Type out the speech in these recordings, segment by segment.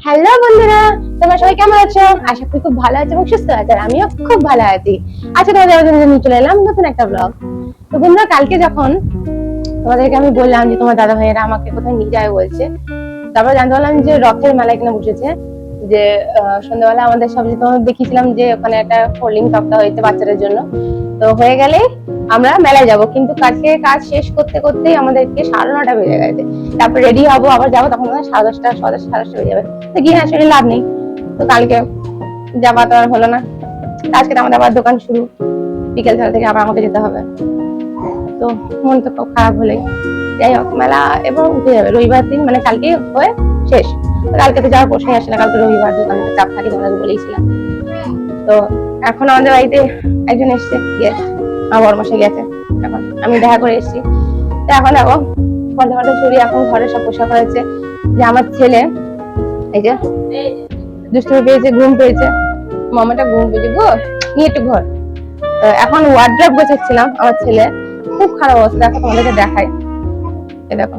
Hello বন্ধুরা, তোমরা সবাই কেমন আছো? আশা করি খুব ভালো আছো এবং সুস্থ আছো। আর আমিও খুব ভালো আছি। আজকে তোমাদের জন্য নিয়ে চলে এলাম নতুন একটা ব্লগ। তো বন্ধুরা, কালকে যখন তোমাদেরকে আমি বললাম যে তোমার দাদা ভাইয়েরা আমাকে কোথায় নিয়ে যাবে বলছে, তারপর জানতে পারলাম যে রথের মেলা এখানে বসেছে। যে সন্ধ্যাবেলা আমাদের সব যে তোমাদের দেখিয়েছিলাম যে ওখানে একটা ফোল্ডিং তক্তা হয়েছে বাচ্চাদের জন্য, তো হয়ে গেলে আমরা মেলায় যাব। কিন্তু কালকে কাজ শেষ করতে করতেই আমাদেরকে 9:30 বেজে গেছে। তারপর রেডি হবো, আবার যাবো, তখন 10:30 10:30 বেজে যাবে। তো গিয়ে আসলে লাভ নেই। তো কালকে যাওয়া তো আর হলো না। আজকে তো আমাদের আবার দোকান শুরু, বিকেল বেলা থেকে আবার আমাকে যেতে হবে। তো মন তো খুব খারাপ হলেই। যাই হোক, মেলা এবং উঠে যাবে রবিবার দিন, মানে কালকে হয়ে শেষ। কালকে তো যাওয়ার প্রশ্নই আসে না, কালকে রবিবার, দোকানে চাপ থাকি, তোমাদের বলেইছিলাম। তো এখন আমাদের বাড়িতে একজন এসছে, গেস্ট, আমার বড় মশাই গেছে। এখন আমি দেখা করে এসেছি। তো এখন দেখো পর্দা ফর্দা সরিয়ে এখন ঘরে সব পোশাক হয়েছে। যে আমার ছেলে এই যে দুষ্টুমি পেয়েছে, ঘুম পেয়েছে, মামাটা ঘুম পেয়েছে গো, নিয়ে একটু ঘর। এখন ওয়ার্ড্রপ গোছাচ্ছিলাম, আমার ছেলে খুব খারাপ অবস্থা। এখন তোমাদেরকে দেখাই, এই দেখো,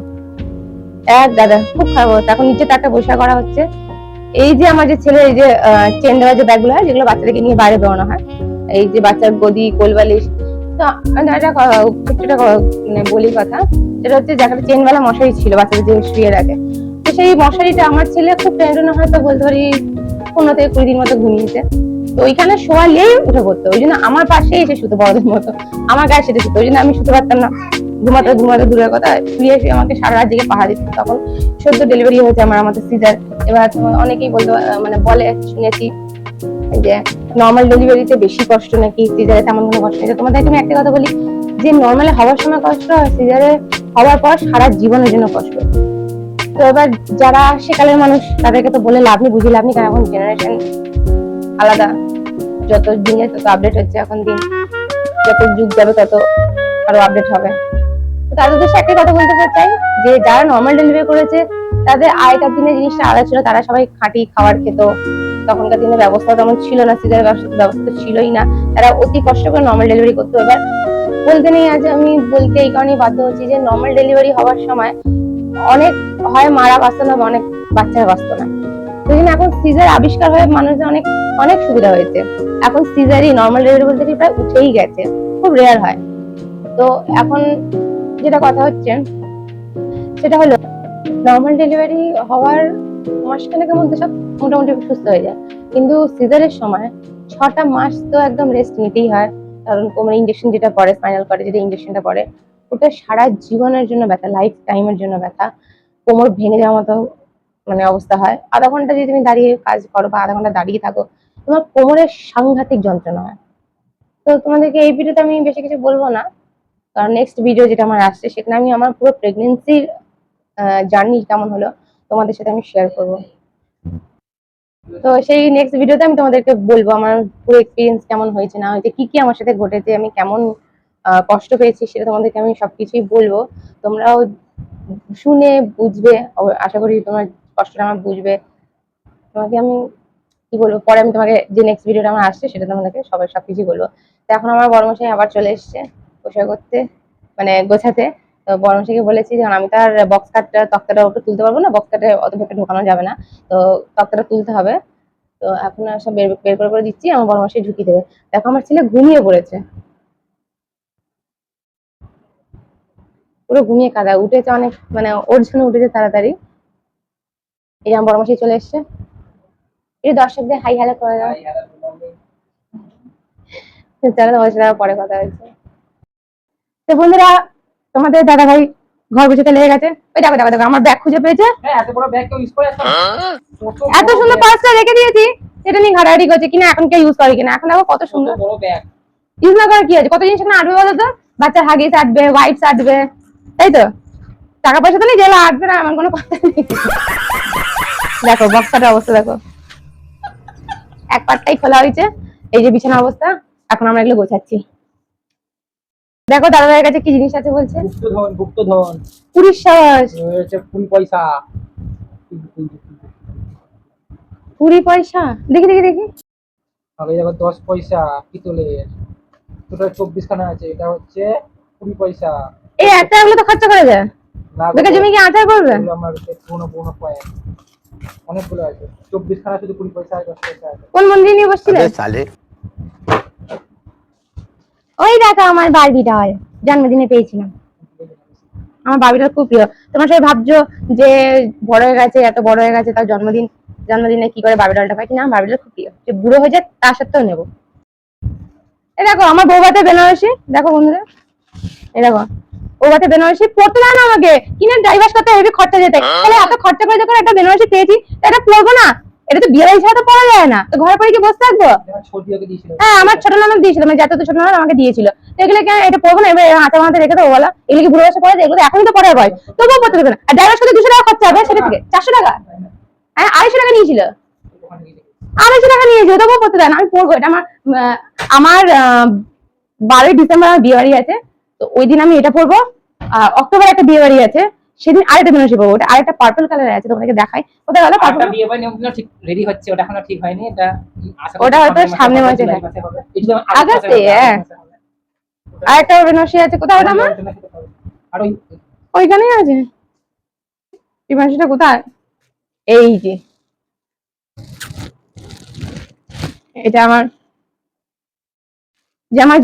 এক দাদা খুব খারাপ অবস্থা। এখন নিচে তারটা পরিষ্কার করা হচ্ছে। এই যে আমার যে ছেলে, এই যে চেন দেওয়া যে ব্যাগগুলো হয়, যেগুলো বাচ্চাদেরকে নিয়ে বাইরে বেরোনো হয়, এই যে বাচ্চার গদি, কোলবালিশ। তো একটা মানে বলি কথা, সেটা হচ্ছে যেখানে চেনওয়ালা মশারি ছিল বাচ্চাদের যে শুয়ে রাখে, তো সেই মশারিটা আমার ছেলে খুব টেনশনে হয়তো বলতে পারি 15 থেকে 20 দিন মতো ঘুমিয়েছে। তো ওইখানে শোয়ালেই উঠে পড়তো, ওই জন্য আমার পাশে এসে শুতে, বড়দের মতো আমার গায়ে সেটা শুতো। ওই জন্য আমি শুতে পারতাম না, ঘুমাতে ঘুমাতে দূরের কথা, শুয়ে এসে আমাকে সারা রাত জেগে পাহারা দিত। তখন সদ্য ডেলিভারি হয়েছে আমার, আমাদের সিজার। এবার অনেকেই বলতো, মানে বলে শুনেছি যে নর্মাল ডেলিভারিতে বেশি কষ্ট নাকি, সিজারে তেমন কোনো কষ্ট নেই। তোমাদেরকে আমি একটা কথা বলি, যে নর্মালে হওয়ার সময় কষ্ট হয়, সিজারে হওয়ার পর সারা জীবনের জন্য কষ্ট। তো এবার যারা সেকালের মানুষ তাদেরকে তো বলে লাভ নেই, বুঝি লাভ নেই, কারণ এখন জেনারেশন আলাদা। যত দিনে তত আপডেট হচ্ছে, এখন দিন যত যুগ যাবে তত আরো আপডেট হবে। তাদের উদ্দেশ্যে একটা কথা বলতে চাই, যে যারা নর্মাল ডেলিভারি করেছে তাদের আগেকার দিনে জিনিসটা আলাদা ছিল। তারা সবাই খাঁটি খাবার খেত, তখনকার দিনে ব্যবস্থা তেমন ছিল না, সিজারের ব্যবস্থা তো ছিলই না। তারা অতি কষ্ট করে নর্মাল ডেলিভারি করতো। এবার বলতে নেই, আজ আমি বলতে এই কারণে বাধ্য হচ্ছি যে নর্মাল ডেলিভারি হওয়ার সময় অনেক হয় মারা বাঁচতো না, অনেক বাচ্চারা বাঁচতো না। সেই জন্য এখন সিজার আবিষ্কার হয়ে মানুষের অনেক অনেক সুবিধা হয়েছে। এখন সিজারই নর্মাল ডেলিভারি বলতে কি প্রায় উঠেই গেছে, খুব রেয়ার হয়। তো এখন যেটা কথা হচ্ছে সেটা হলো, নর্মাল ডেলিভারি হওয়ার মাসখানেকের মধ্যে সব মোটামুটি সুস্থ হয়ে যায়, কিন্তু সিজারের সময় 6টা মাস তো একদম রেস্ট নিতেই হয়। কারণ কোমরে ইঞ্জেকশন যেটা পড়ে, স্পাইনাল কর্ডে যেটা ইঞ্জেকশনটা পড়ে, ওটা সারা জীবনের জন্য ব্যথা, লাইফ টাইমের জন্য ব্যথা। কোমর ভেঙে যাওয়ার মতো মানে অবস্থা হয়। আধা ঘন্টা যদি তুমি দাঁড়িয়ে কাজ করো বা আধা ঘন্টা দাঁড়িয়ে থাকো, তোমার কোমরের সাংঘাতিক যন্ত্রণা হয়। তো তোমাদেরকে এই ভিডিওতে আমি বেশি কিছু বলবো না, কারণ নেক্সট ভিডিও যেটা আমার আসছে সেখানে আমি আমার পুরো প্রেগনেন্সির জার্নি কেমন হলো তোমাদের সাথে আমি শেয়ার করবো। তো সেই নেক্সট ভিডিওতে আমি তোমাদেরকে বলবো আমার পুরো এক্সপিরিয়েন্স কেমন হয়েছে না হয়েছে, কি কি আমার সাথে ঘটেছে, আমি কেমন কষ্ট পেয়েছি, সেটা তোমাদেরকে আমি সবকিছুই বলবো। তোমরাও শুনে বুঝবে, আশা করি তোমার কষ্টটা আমার বুঝবে। তোমাকে আমি কি বলবো, পরে আমি তোমাকে যে নেক্সট ভিডিওটা আমার আসছে সেটা তোমাদেরকে সবাই সবকিছু বলবো। তো এখন আমার বড়মশাই আবার চলে এসছে পোশাক করতে, মানে গোছাতে। তো বড়মশাইকে বলেছি যে আমি তার বক্স কাটটা তক্তাটা ওটা তুলতে পারবো না, বক্স কাটে অত ভেতরে ঢোকানো যাবে না, তো তক্তাটা তুলতে হবে। তো এখন সব বের বের করে দিচ্ছি, আমার বড়মশাই ঢুকিয়ে দেবে। দেখো আমার ছেলে ঘুমিয়ে পড়েছে, পুরো ঘুমিয়ে কাদা, উঠেছে অনেক, মানে ওর জন্য উঠেছে তাড়াতাড়ি। এই যে আমার বড়মশাই চলে এসছে, এই দর্শকদের হাই হ্যালো করে দাও। চলো তোমার সাথে পরে কথা হচ্ছে। তো বন্ধুরা, তোমাদের দাদা ভাই ঘর গুছাতে লেগে গেছে। ওই দেখো দেখো দেখো, আমার ব্যাগ খুঁজে পেয়েছে। এত বড় ব্যাগ কেউ ইউজ করে? এত সুন্দর পার্সটা রেখে দিয়েছি, সেটা নিয়ে ঘাটাঘাটি করছে কিনা এখন কে ইউজ করে কিনা। এখন দেখো কত সুন্দর বড় ব্যাগ, ইউজ না করার কি আছে, কত জিনিস এখানে আটবে বলো তো। বাচ্চার হাগিস আটবে, ওয়াইপস আটবে, তাই তো। টাকা পয়সা তো নেই যেগুলো আটবে না, এমন কোনো কথা নেই। দেখো বক্সটার অবস্থা দেখো, এক পাটটাই খোলা হয়েছে। এই যে বিছানা অবস্থা, এখন আমরা এগুলো গোছাচ্ছি। দেখো দাদা ভাইয়ের কাছে কি জিনিস আছে বলছে, গুপ্তধন গুপ্তধন 20 হচ্ছে 20 পয়সা। 20 পয়সা, দেখি দেখি দেখি। আগে দেখো 10 পয়সা পিতলের, টোটাল 24 খানা আছে। এটা হচ্ছে 20 পয়সা। এই একটা এগুলো তো খরচা করে যায়, না বেকার জমি কি আচার করবে? আমার পুরনো পুরনো কয়েন। অনেকগুলো আছে, 24 খানা শুধু 20 পয়সা আর 10 পয়সা আছে। কোন মন্দির নিয়ে বসছিলে? अबे साले ওই দেখো আমার বারবি ডল, জন্মদিনে পেয়েছিলাম। আমার বারবিটা খুব প্রিয়। তোমরা সবাই ভাবছো যে বড় হয়ে গেছে, এত বড় হয়ে গেছে, তার জন্মদিনে কি করে বারবি ডলটা পাই, কিনা আমার বারবি ডল খুব প্রিয়। যে বুড়ো হয়ে যায় তার সত্ত্বেও নেবো। এই দেখো আমার বৌভাতে বেনারসি, দেখো বন্ধুরা, এই দেখো বৌভাতে বেনারসি পড়তে দেয় না আমাকে, কিনে ড্রাইভার করতে হেভি খরচা যেতে, তাহলে এত খরচা করে যখন একটা বেনারসি পেয়েছি এটা পরবো না? এটা তো বিয়ে বাড়ি ছাড়া তো পড়া যায় না, তো ঘরে পরে কি বসে থাকবো? যেমন ছোটিওকে দিয়েছিল। হ্যাঁ আমার ছোট ননদ দিয়েছিল, মানে যত ছোট ননদ আমাকে দিয়েছিল। তো এগুলো কেন এটা পড়বো না? এবার হাতে মাথায় রেখে দেবো বলা? এগুলো কি বুড়ো বয়সে পড়ে? এগুলো তো এখনই তো পড়ার বয়স, তবুও পড়তে দেবে না। আর ড্রাইভার সাথে 200 টাকা খরচা হবে, সেটা থেকে 400 টাকা, হ্যাঁ 250 টাকা নিয়েছিল, ওখানে গিয়ে দেখি। 250 টাকা নিয়েছিল, তবুও পড়তে দেয় না। আমি পড়বো এটা আমার 12ই ডিসেম্বর আমার বিয়ে বাড়ি আছে, তো ওই দিন আমি এটা পড়বো। অক্টোবর একটা বিয়ে বাড়ি আছে, সেদিন আরেকটা বেনারসি পড়বো, ওটা আরেকটা পার্পল কালার আছে, তোমাদেরকে দেখাই। কোথায় গেল আরেকটা পার্পল? বিয়ে বাড়ি নিয়মগুলো ঠিক রেডি হচ্ছে, ওটা এখনো ঠিক হয়নি। এটা আশা করছি ওটা হয়তো সামনে মাসে জুলাই হবে। মাসে হবে। এই যে আগস্ট মাসে আগস্টে, হবে, হ্যাঁ। আগস্ট মাসে হবে। আরেকটা বেনারসি আছে, কোথায় ওটা আমার? আর ওই ওইখানেই আছে। এই বেনারসিটা কোথায়? এই যে, এটা আমার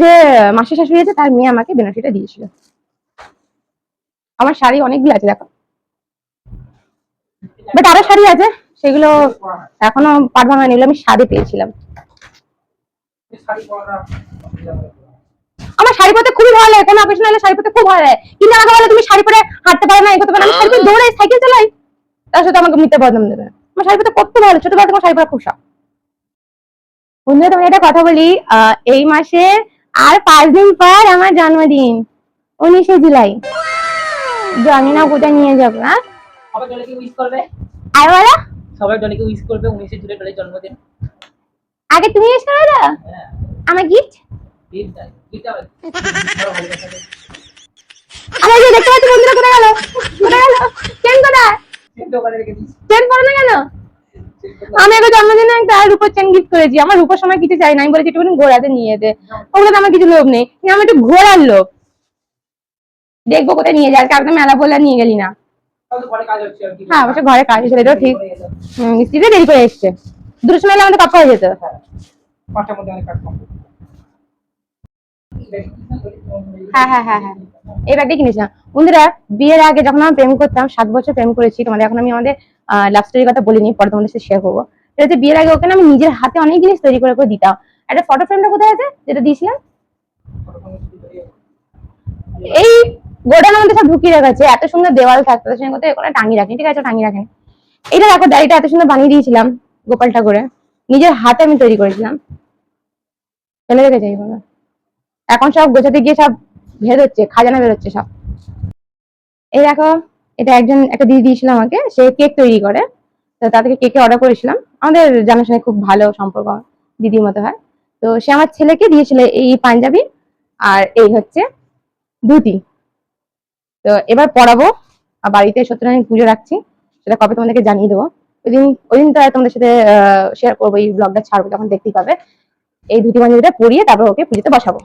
যে মাসির শাশুড়ি আছে তার মেয়ে আমাকে বেনারসিটা দিয়েছিল। আমার শাড়ি অনেকগুলো আছে দেখো, বাট আরো শাড়ি আছে, সেগুলো এখনো পাট ভাঙা নিলে আমি শাড়ি পেয়েছিলাম। শাড়ি পরা আমার শাড়ি পরতে খুবই ভালো লাগে, কোনো অকেশন হলে শাড়ি পরতে খুব ভালো লাগে, কিন্তু আমাকে বলে তুমি শাড়ি পরে হাঁটতে পারো না, এগোতে পারো না। আমি শাড়ি পরে দৌড়াই, সাইকেল চালাই, তার সাথে আমাকে মিথ্যা বদনাম দেবে। আমার শাড়ি পরতে কত ভালো, ছোটবেলা থেকে আমার শাড়ি পরা খুব শখ। বন্ধুরা তোমাকে একটা কথা বলি, এই মাসে আর 5 দিন পর আমার জন্মদিন, 19শে জুলাই। জানি না কোথায় নিয়ে যাবো। হ্যাঁ সবাই ডলিকে উইশ করবে, আর বলো, সবাই ডলিকে উইশ করবে 19শে জুলাই ডলির জন্মদিন। আগে তুমি এসে করে দাও হ্যাঁ, আমার গিফট। গিফট দেয়, গিফট হবে। বড় ভালোবাসা দেয়। আমার যে দেখতে পাচ্ছি বন্ধুরা কোথায় গেল, কোথায় গেল? চেন কোথায়? কিন্তু ওখানে রেখে দিস। চেন পরে না কেন? আমি আগে জন্মদিনে একটা রূপোর চেন গিফট করেছি, আমার রূপোর সময় কিছু চাই না, আমি বলেছি একটু ঘোরাতে নিয়ে যেতে, ওগুলোতে আমার কিছু লোভ নেই, কিন্তু আমি একটু ঘোরার লোভ। দেখবো কোথায় নিয়ে যায়, কালকে মেলা বলে নিয়ে গেলি না। তাহলে ঘরে কাজ হচ্ছে আর কি। হ্যাঁ অবশ্য ঘরে কাজ ছিল, এটাও ঠিক। মিস্ত্রিটা দেরি করে এসছে, দুটোর সময় এলে আমাদের কাজ হয়ে যেত। হ্যাঁ, 5টার মধ্যে অনেক কাজ কমপ্লিট। হ্যাঁ হ্যাঁ হ্যাঁ হ্যাঁ, এই ব্যাগটাই কিনেছিলাম। বন্ধুরা বিয়ের আগে যখন আমি প্রেম করতাম, 7 বছর প্রেম করেছি, তোমাদের এখন আমি আমাদের লাভ স্টোরির কথা বলিনি, পরে তোমাদের সাথে শেয়ার করবো। সেটা হচ্ছে বিয়ের আগে ওকে না আমি নিজের হাতে অনেক জিনিস তৈরি করে করে দিতাম। একটা ফটো ফ্রেমটা কোথায় আছে যেটা দিয়েছিলাম? এই গোডাউনের মধ্যে সব ঢুকিয়ে রেখেছে, এত সুন্দর দেওয়াল থাকতো, তার সঙ্গে কোথায় ওখানে টাঙিয়ে রাখেনি, ঠিক আছে টাঙিয়ে রাখেনি। এটা দেখো ডায়েরিটা এত সুন্দর বানিয়ে দিয়েছিলাম গোপালটা করে, নিজের হাতে আমি তৈরি করেছিলাম, ফেলে রেখেছি এইভাবে। এখন সব গোছাতে গিয়ে সব বেরোচ্ছে, খাজানা বেরোচ্ছে সব। এই দেখো, এটা একটা দিদি দিয়েছিল আমাকে, সে কেক তৈরি করে, তো তাদেরকে কেকে অর্ডার করেছিলাম। আমাদের জানাশোনা খুব ভালো সম্পর্ক, দিদির মতো হয়। তো সে আমার ছেলেকে দিয়েছিল এই পাঞ্জাবি, আর এই হচ্ছে ধুতি। তো এবার পরাবো, আর বাড়িতে সত্যনারায়ণ পুজো রাখছি, সেটা কবে তোমাদেরকে জানিয়ে দেবো। ওই দিন তো আর তোমাদের সাথে শেয়ার করবো, এই ব্লগটা ছাড়বো যখন দেখতেই পাবে। এই ধুতি পাঞ্জাবিটা পরিয়ে তারপর ওকে পুজোতে বসাবো।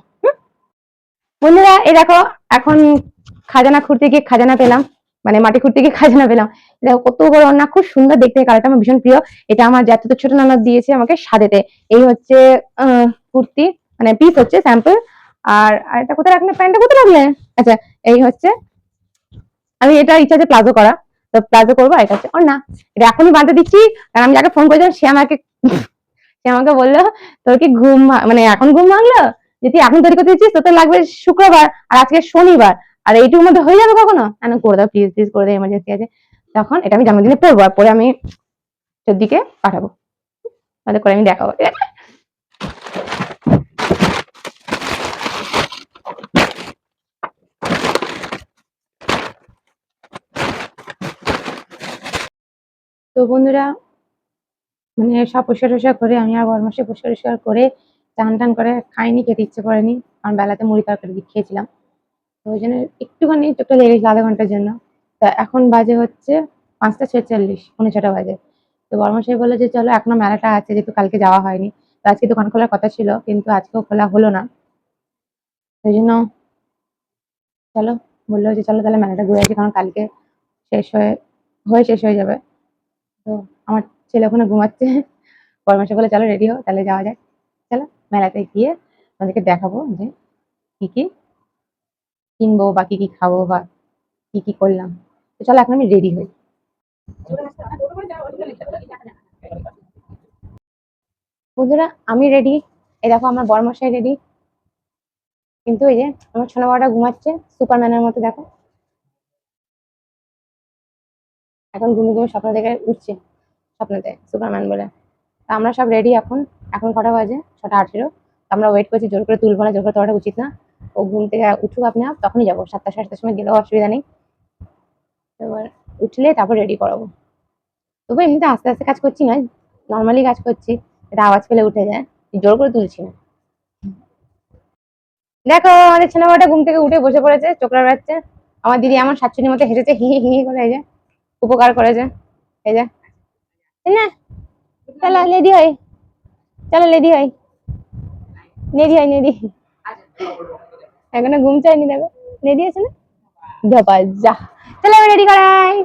বন্ধুরা এই দেখো, এখন খাজানা খুঁড়তে গিয়ে খাজানা পেলাম, মানে মাটি খুঁড়তে গিয়ে খাজানা পেলাম। দেখো কত বড় না, খুব সুন্দর দেখতে, কালারটা আমার ভীষণ প্রিয়। এটা আমার জ্যাঠতো ছোট ননদ দিয়েছে আমাকে সাদেতে। এই হচ্ছে কুর্তি, মানে পিস হচ্ছে স্যাম্পল। আর এটা কোথায় রাখলে, প্যান্টটা কোথায় রাখলে? আচ্ছা, এই হচ্ছে, আমি এটা ইচ্ছা আছে প্লাজো করা, তো প্লাজো করবো। এটা হচ্ছে ওর না, এটা এখনই বাঁধতে দিচ্ছি, কারণ আমি যাকে ফোন করেছিলাম সে আমাকে বললো তোর কি মানে এখন ঘুম ভাঙলো, যে তুই এখন তৈরি করতে দিচ্ছিস, তোর তো লাগবে শুক্রবার, আর আজকে শনিবার, আর এইটুকুর মধ্যে হয়ে যাবে কখনো? করে দাও প্লিজ, প্লিজ করে দাও, এমার্জেন্সি আছে। তখন এটা আমি জন্মদিনে পড়বো, আর পরে আমি তোর দিকে পাঠাবো, তাহলে করে আমি দেখাবো, ঠিক আছে? তো বন্ধুরা, মানে সব পরিষ্কার টরিষ্কার করে আমি আর বরমাসে পরিষ্কার টরিষ্কার করে চান টান করে খাইনি, খেতে ইচ্ছে করেনি, কারণ বেলাতে মুড়ি তরকারি দিয়ে খেয়েছিলাম, তো ওই জন্য একটুখানি চোখটা লেগে গেছিল আধা ঘন্টার জন্য। তা এখন বাজে হচ্ছে 5টা 46, 6:45 বাজে। তো বরমাসাই বললো যে চলো এখনো মেলাটা আছে, যেহেতু কালকে যাওয়া হয়নি, তো আজকে দোকান খোলার কথা ছিল কিন্তু আজকেও খোলা হলো না, ওই জন্য চলো, বললো যে চলো তাহলে মেলাটা ঘুরে আসি, কারণ কালকে শেষ হয়ে শেষ হয়ে যাবে। তো আমার ছেলে ওখানে ঘুমাচ্ছে। পরামর্শ বলে চলো রেডি হও, তাহলে যাওয়া যায়। চলো মেলাতে গিয়ে তোমাদেরকে দেখাবো যে কি কি কিনবো বা কি কি খাবো বা কি কি করলাম। তো চলো এখন আমি রেডি হই। বন্ধুরা আমি রেডি, এই দেখো আমার বরমশাই রেডি, কিন্তু এই যে আমার ছোট বড়টা ঘুমাচ্ছে সুপারম্যানের মতো, দেখো এখন ঘুমিয়ে ঘুমিয়ে স্বপ্ন দেখে উঠছে, স্বপ্নতে সুপারম্যান বলে। তা আমরা সব রেডি এখন। এখন কটা বাজে? 6:18। আমরা ওয়েট করছি, জোর করে তুলবো না, জোর করে তোলাটা উচিত না। ও ঘুম থেকে উঠুক আপনি আপ, তখনই যাবো। 7টা 7:30 সময় গেলেও অসুবিধা নেই। এবার উঠলে তারপর রেডি করাবো। তবু এমনিতে আস্তে আস্তে কাজ করছি না, নর্মালি কাজ করছি, এটা আওয়াজ পেলে উঠে যায়, জোর করে তুলছি না। দেখো আমাদের ছেলে মেয়েটা ঘুম থেকে উঠে বসে পড়েছে, চোখ রাড়াচ্ছে। আমার দিদি এমন শাশুড়ির মতো হেসেছে, হি হি হি করে, এই যে উপকার করেছে, এই যে না। চলো লেডি হই, চলো লেডি হই, নেডি হয় নেডি। এখনো ঘুম চাইনি, দেখো নেডি আছে না, ধপা যা। চলো এবার রেডি করাই।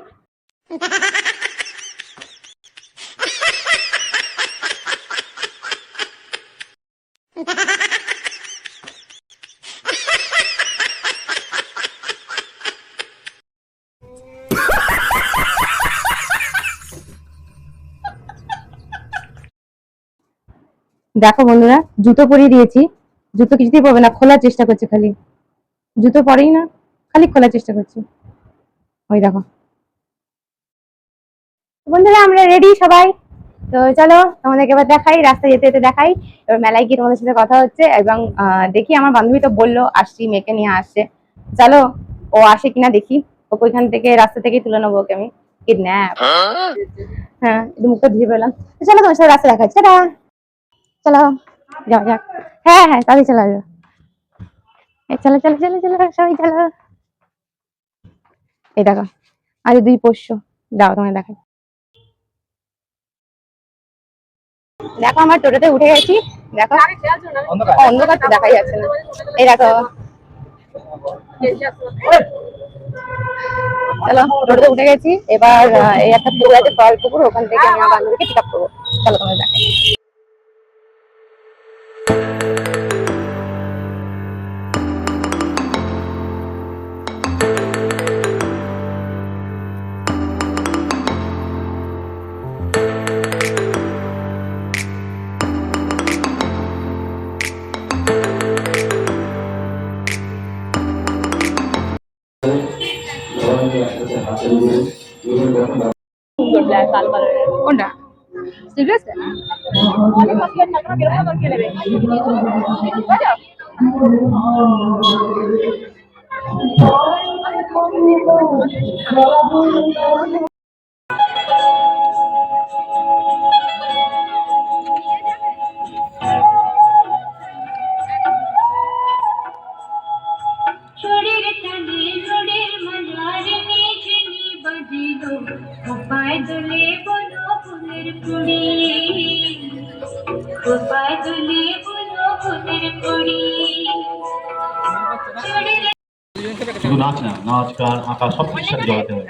দেখো বন্ধুরা জুতো পরিয়ে দিয়েছি, জুতো কিছুতেই পরবে না, খোলার চেষ্টা করছে খালি, জুতো পরেই না, খালি খোলার চেষ্টা করছে। ওই দেখো বন্ধুরা আমরা রেডি সবাই। তো চলো তোমাদেরকে এবার দেখাই, রাস্তায় যেতে যেতে দেখাই এবার মেলায় গিয়ে তোমাদের সাথে কথা হচ্ছে। এবং দেখি, আমার বান্ধবী তো বললো আসছি, মেয়েকে নিয়ে আসছে, চলো ও আসে কিনা দেখি। ওকে ওইখান থেকে রাস্তা থেকেই তুলে নেবো ওকে আমি, কিডন্যাপ। হ্যাঁ একটু মুখটা ধুয়ে পেলাম। চলো তোমার সাথে রাস্তা দেখা হচ্ছে, টাটা। চলো যাও যাক। হ্যাঁ হ্যাঁ তাহলে চলো যাও। চলো চলো চলো চলো সবাই চলো। এই দেখো আজ 2 পোষ্য, দাও তোমায় দেখাই। দেখো আমার টোটোতে উঠে গেছি, দেখো অন্ধকার তো দেখাই যাচ্ছে না। এই দেখো চলো টোটোতে উঠে গেছি। এবার এই একটা পুকুর আছে, ফল পুকুর, ওখান থেকে আমি আমার বান্ধবীকে পিক আপ করবো। চলো তোমাদের দেখাই। সুন্দর ব্ল্যাক লাল কালারের কোনটা? সিরিয়াস? চোরের টানে রোডের মাঝারে নিঝিনি বাজিল, কোপায় দোলে বলো ফুলের কুড়ি, কোপায় দোলে বলো ফুলের কুড়ি। শুধু নাচ না, নাচ গান আঁকা সব কিছুর সাথে জড়াতে হবে।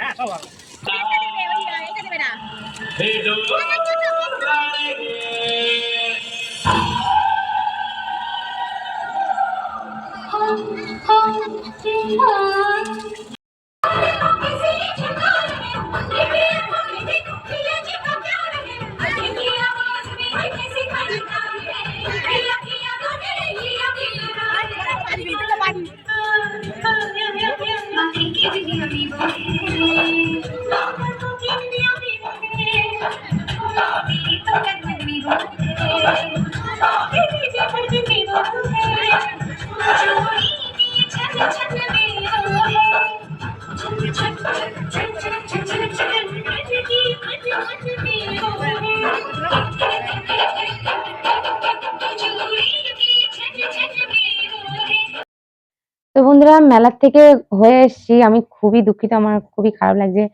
তো বন্ধুরা মেলার থেকে হয়ে এসেছি, আমি খুবই দুঃখিত, আমার খুবই খারাপ লাগছে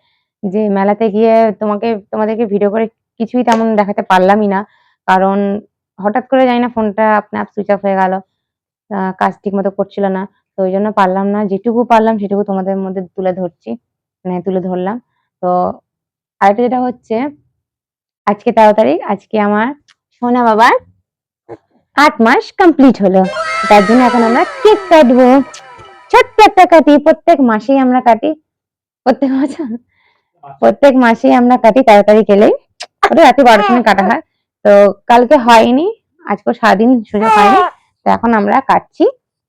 যে মেলাতে গিয়ে তোমাদেরকে ভিডিও করে কিছুই তেমন দেখাতে পারলামই না। কারণ হঠাৎ করে জানি না ফোনটা আপনা আপ সুইচ অফ হয়ে গেল, কাজ ঠিক মতো করছিল না। তো ওই জন্য পারলাম না, যেটুকু পারলাম সেটুকু তোমাদের মধ্যে তুলে ধরছি, মানে তুলে ধরলাম। তো আরেকটা যেটা হচ্ছে আজকে 13 তারিখ, আজকে আমার সোনা বাবার 8 মাস কমপ্লিট হলো। তার জন্য এখন আমরা কেক কাটবো, ছোট্ট একটা কাটি, প্রত্যেক মাসেই আমরা কাটি, প্রত্যেক মাসেই আমরা কাটি 13 তারিখ এলেই, ওটা রাতে 12টার সময় কাটা হয়। তো কালকে হয়নি, আজকে সারাদিন সুযোগ হয়নি, তো এখন আমরা কাটছি।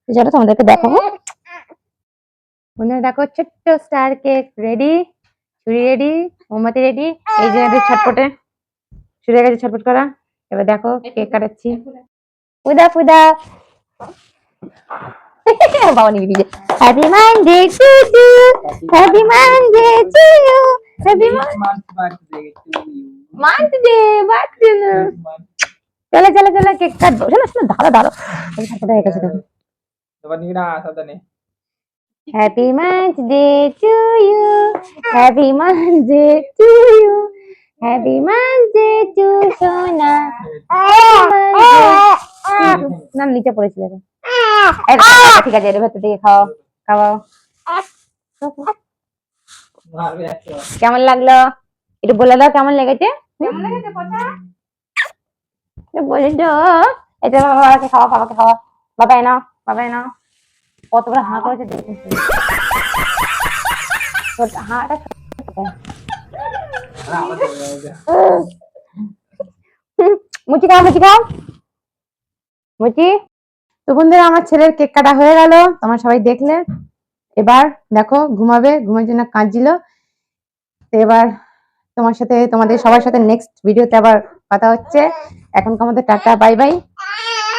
তো চলো তোমাদেরকে দেখাবো। বন্ধুরা দেখো, ছোট্ট স্টার কেক রেডি, ছুরি রেডি, মোমবাতি রেডি, এই যে ছটপটে শুরু হয়ে গেছে ছটপট করা। এবার দেখো কেক কাটাচ্ছি। ফুদা ফুদা বাবা নিবি দিয়েছে। Happy Monday to you, happy Monday to you, happy Monday birthday. চলো চলো চলো কেক কাটবো। শোনো শোনো, দাঁড়ো দাঁড়ো, ছটপটে হয়ে গেছে দেখো। এবার নিবি না সাবধানে। Happy Monday to you, happy Monday to you, happy Monday to সোনা। না নিচে পড়েছিল। ঠিক আছে, এর ভেতর থেকে খাও, খাওয়াও। মারবে একটা। কেমন লাগলো একটু বলে দাও, কেমন লেগেছে? বলে দাও। এটা বাবাকে খাওয়া, বাবাকে খাওয়া, বাবা এনাও, বাবা এনাও। কত বড় হাঁ করেছে দেখুন। হাঁটা মুচি খাও, মুচি খাও, মুচি। তো বন্ধুরা, আমার ছেলের কেক কাটা হয়ে গেল, তোমরা সবাই দেখলে। এবার দেখো ঘুমাবে, ঘুমের জন্য কাঁদছিল। তো এবার তোমাদের সবার সাথে নেক্সট ভিডিওতে আবার কথা হচ্ছে। এখনকার মধ্যে টাটা, বাই বাই।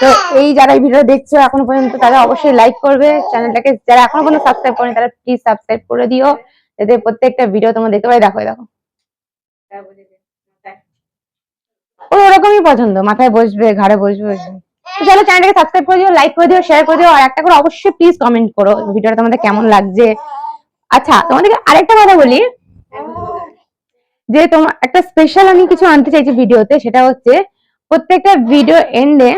তো এই যারা এই ভিডিও দেখছো এখনো পর্যন্ত, তারা অবশ্যই লাইক করবে চ্যানেলটাকে, যারা এখনো পর্যন্ত সাবস্ক্রাইব করেনি তারা প্লিজ সাবস্ক্রাইব করে দিও, যাতে প্রত্যেকটা ভিডিও তোমরা দেখতে পাই। দেখো দেখো, ওরকমই পছন্দ, মাথায় বসবে, ঘাড়ে বসবে। তো চলো চ্যানেলটাকে সাবস্ক্রাইব করে দিও, লাইক করে দিও, শেয়ার করে দিও, আর একটা করে অবশ্যই প্লিজ কমেন্ট করো ভিডিওটা তোমাদের কেমন লাগছে। আচ্ছা, তোমাদেরকে আরেকটা কথা বলি, যে তোমার একটা স্পেশাল আমি কিছু আনতে চাইছি ভিডিওতে, সেটা হচ্ছে প্রত্যেকটা ভিডিও এন্ডে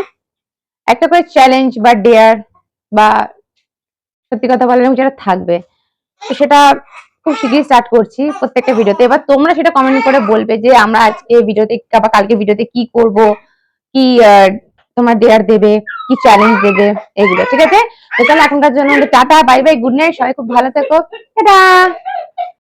একটা করে চ্যালেঞ্জ বা ডেয়ার বা সত্যি কথা বলার যেটা থাকবে। তো সেটা খুব শিগগিরই স্টার্ট করছি প্রত্যেকটা ভিডিওতে। এবার তোমরা সেটা কমেন্ট করে বলবে যে আমরা আজকে ভিডিওতে বা কালকে ভিডিওতে কি করব, কি তোমার ডেয়ার দেবে, কি চ্যালেঞ্জ দেবে, এগুলো। ঠিক আছে? তো চলো এখনকার জন্য tata, bye bye, good night, সবাই খুব ভালো থেকো, টাটা।